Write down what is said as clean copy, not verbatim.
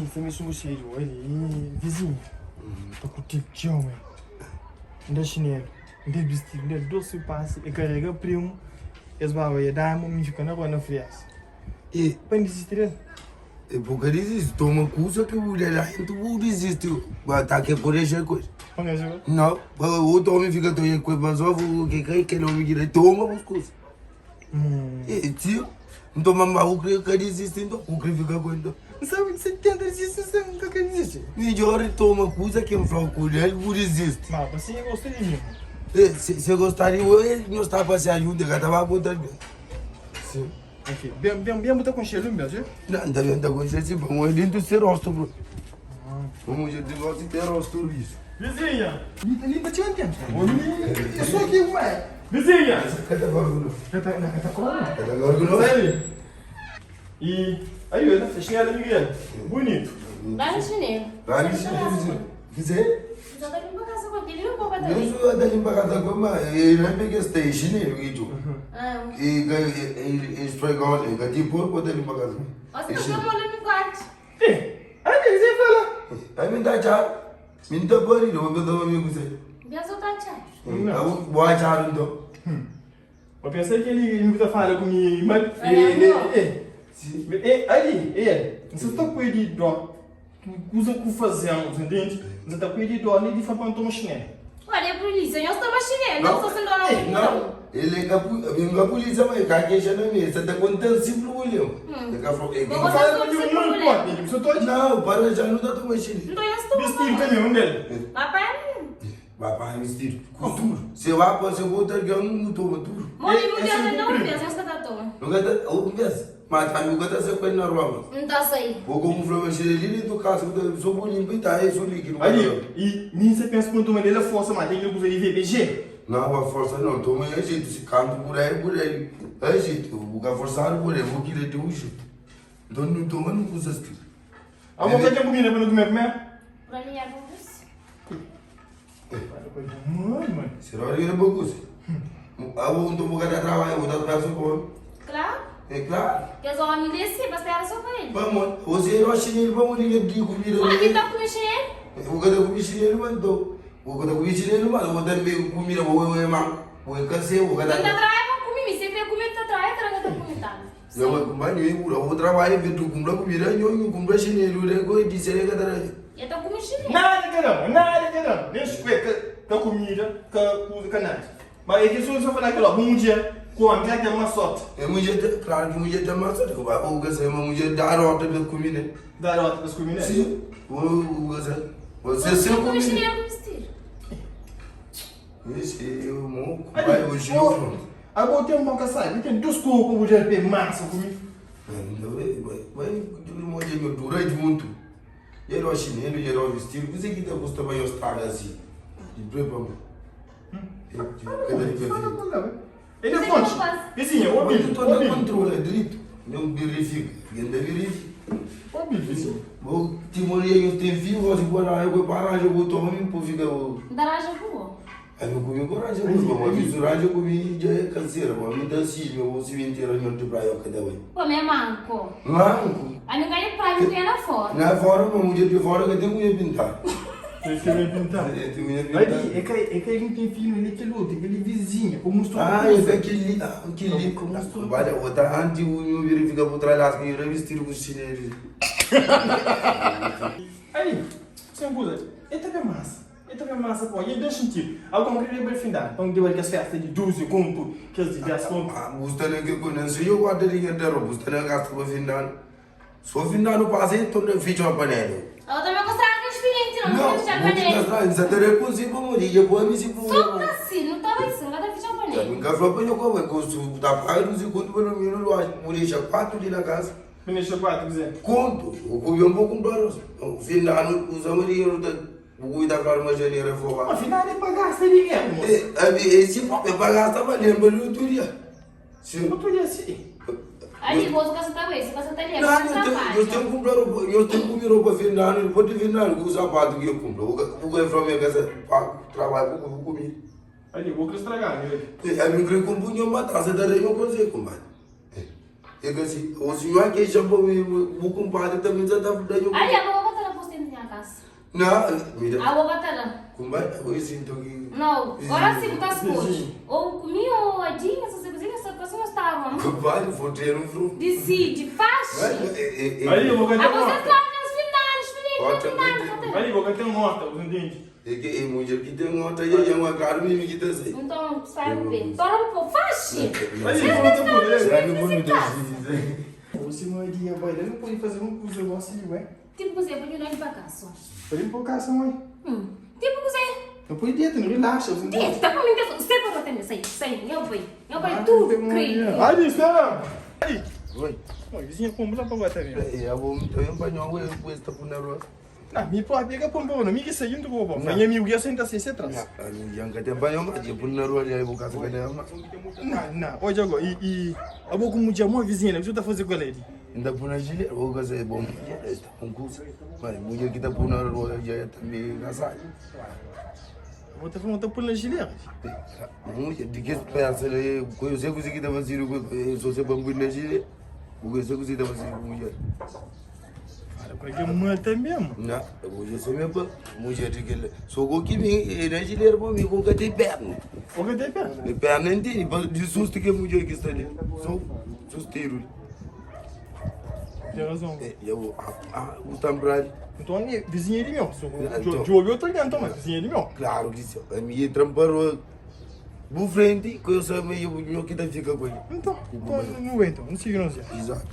Você me chamou cheio, olha, vizinho. Tô com o tipo de homem. Ainda chinelo, ainda vestido, ainda doce passe, e carrega primo. Eles vão aí dar uma mítica na rua na friaça. E Para desistir. porque desiste, toma curso que o mulher ainda não desiste. Tá que coragem coisa. Olha só. Não, o homem fica tão coisa, mas o que não me direito, toma os cursos. E tio, então mamãe o que desiste, então o que fica com então. Sabe que você tenta desistir, você nunca quer desistir. Melhor toma curso que eu falo com ele, por desiste. Mas você gostou de mim. Se gostaria, ele não está para se ajudar, que estava botando. Sim. Ok, bem botar com cheiro, meu Deus. Não, ainda bem, ainda coisa assim, vamos dentro do ser rosto, bro. Vamos já negócio de rosto, isso. Vizinha! Limpa te ontem. Eu sou aqui, ué. Vizinha! Cadê o bagulho? Tá como? Cadê o bagulho? Sai. E aí, olha, você chinelo Miguel. Bonito. Vai no chinelo. Vai no chinelo. Dizer? Já tá limpando a casa com aquele, não pode bater. Eu sou da limpa casa como ele não pega este chinelo que tu. E esfregou ele, que tipo por poder limpa casa. Você tá com molho no quarto. Aí, você fala. Aí me dá já. Me dá por ele, eu vou dar amigo você. Minha só tá tchau. Eu vou achar então. Eu pensei que ele me fala comigo, mas ali, você está com ele de dó. Usa com fazemos, entende? Você está com ele de dó, nem de fazer um chinelo. Olha, polícia, eu estou mais chinelo, não estou sendo Não, ele é a polícia, mas cá que já não é mesmo. Você está contando simples olho. Não, para já não está tão mexendo. Então eu estou. Vestido também, dele. Papai. Vai para vestir, cultura. Se vai para ser outra que eu não estou maduro. Mãe, não deu não, Deus, essa tá toda. Não gata, ou mesmo. Mas também não gata ser coisa normal. Não tá saindo. Ou como foi mexer ali do caso, eu sou bonito, tá aí, sou líquido. Ali, e nem você pensa quanto mais ele força, mas tem que usar VBG. Não, a força não, toma é jeito, se canto por aí. É jeito, eu vou forçar por aí, vou querer ter um jeito. Então não toma, não usa isso. A vontade de comida para não comer, Pra mim é bom isso. Mano. Será que é bom coisa? Eu vou tomar trabalho, vou dar braço com. Claro. É claro. Que os homens desci, mas era só pra ele. Vamos, você não acha ele, vamos ligar de comida. Aqui tá com chinelo. Eu vou dar comida chinelo, mas tô. Vou dar comida chinelo, mas vou dar meio comida, vou cansei, vou dar. Não tá traia pra comer, você tem comida, tá traia, traga tá comida. Eu vou comprar eu vou trabalhar, eu comprar comida, eu comprar chinelo, eu disse que era. Eu tô com chinelo. Nada que não. Deixa eu ver que a comida, que usa canais. Mas é que se você falar aquilo, bom dia, com a minha que é uma sorte. É mulher, claro que mulher tem uma sorte, eu vou gastar uma mulher da rota da comida. Da rota das comidas? Sim, vou gastar. Você Você sempre com chinelo com vestir. Esse é o meu, vai hoje eu. Agora tem um bom caçai, tem duas coisas que mulher tem massa comigo. Vai, mulher durante muito. Geral chinelo, geral vestido, você que está acostumado a estar assim. De preparo. Ele é fonte. Vizinha, o Mas bilho. tu não controla direito. Não verifica. Ainda verifica. O bilho, vizinha. O timoria eu tenho filho, você pode lá, eu vou parar, eu vou tomar um pouco fica o. Daragem boa. Aí eu comi coragem, mas misturar eu comi já é canseira, mas me dá assim, meu vou se mentir no de praia cada vez. Pô, minha manco. Manco. A ninguém é praia, não tem na fora. Na fora, uma mulher de fora que tem que pintar. Você quer pintar? Aí, é que a gente tem filho, ele é aquele outro, aquele vizinho, como estou. Ah, é aquele. Como estou. Olha, outra antes eu verifica por trás das minhas vestir com chinelo. Aí, sem coisa, ele também massa. Ele também massa, pô, e ele deixa sentir. Alguma coisa para findar. Então, deu aquelas festas de 12 conto, que eles dizem conto. Você não quer conhecer, eu guardo dinheiro de roupa, você não gasta para findar. Só findar no passeio, então não fica uma panela. Eu também gostava de experiência, não Não, vou deixar pra ele. você teria conseguido para morrer, eu vou me segurar. Só pra si, não tava isso, não vai deixar pra Eu ele. nunca falei para eu comer, custo da paga dos segundos pelo menos, eu acho que morrer já 4 dias na casa. Finish 4, quiser. Conto, eu comi um pouco de dólares. Findar, usamos dinheiro. Vou cuidar para uma janeira fofa. Afinal, ele pagasse dinheiro, moço. Esse papo é pagar, estava lembrando outro dia. Outro dia, sim. Aí, vou ficar sentado aí, você vai sentar ali, Não, eu tenho que comprar roupa, eu tenho que comer roupa final, eu vou te final com o sapato que eu compro. Vou ganhar para minha casa, trabalho, vou comer. Aí, vou estragar, né? Eu me creio que um punhão matar, você daria eu consigo, compadre. É que assim, o senhor aqui já o compadre também já está fudendo. Ali, a boca tá na posta em minha casa. Não, mira. A boca tá lá. Compadre, eu sinto que... Não, agora sim, tá escuro. Ou comi ou adinha, essa coisinha, essa pessoa está arrumando. Compadre, vou ter um fruto. Decide, faz. Ali, eu vou A cantar você morta. traz as finais, Ali, eu vou cantar morta, os dentes. É que a mulher que tem uma outra, já é uma cara mesmo que está assim. Então, sai um bem. Tora um pouco, faz. Ali, eu vou cantar morta. Será que eu vou me decidir? Você não é dia, vai, não pode fazer um coisa assim, ué? Tipo, você pode ir para casa. Pode ir para casa, mãe. Tipo, você. Não pode ir, não relaxa, os dentes. Tá com ninguém. Você pode ter sai. Eu vou tudo, creio. Ali, espera. Aí. Oi. Mãe, vizinha, como lá para bater mesmo? Eu vou empanhar o com esta punha. Ah, mi pode pegar para um não me que saindo do bom. Vai me o que senta assim, se traz. Yang kata empanhar mas dia punha rua dia ibu casa kena ama. Não, hoje agora, e a boca muito amor vizinha, o que você está fazendo com ela aí? Ainda punha gile, o casa é bom. Está com curso. Mas mulher que está punha rua dia também casa. Vou te falar, estou por lá gileira. Mulher de que peça ele conhece que está fazendo só se bambu na gile. O que você está fazendo mulher. Porque mulher tem mesmo. Não, mulher se me pa, mulher de que só o que me na gile para mim com que tem perna. O que tem perna? De perna não tem, de susto que mulher que está ali. Só susteiro. Tem razão. Eu o tambrado. Então, vizinha de meu. De ouviu, eu estou ligando, mas vizinha de meu. Claro que sim. A minha tramparou por frente, que eu sei meio que fica com ele. Então, não aguento, não sei o que não sei. Exato.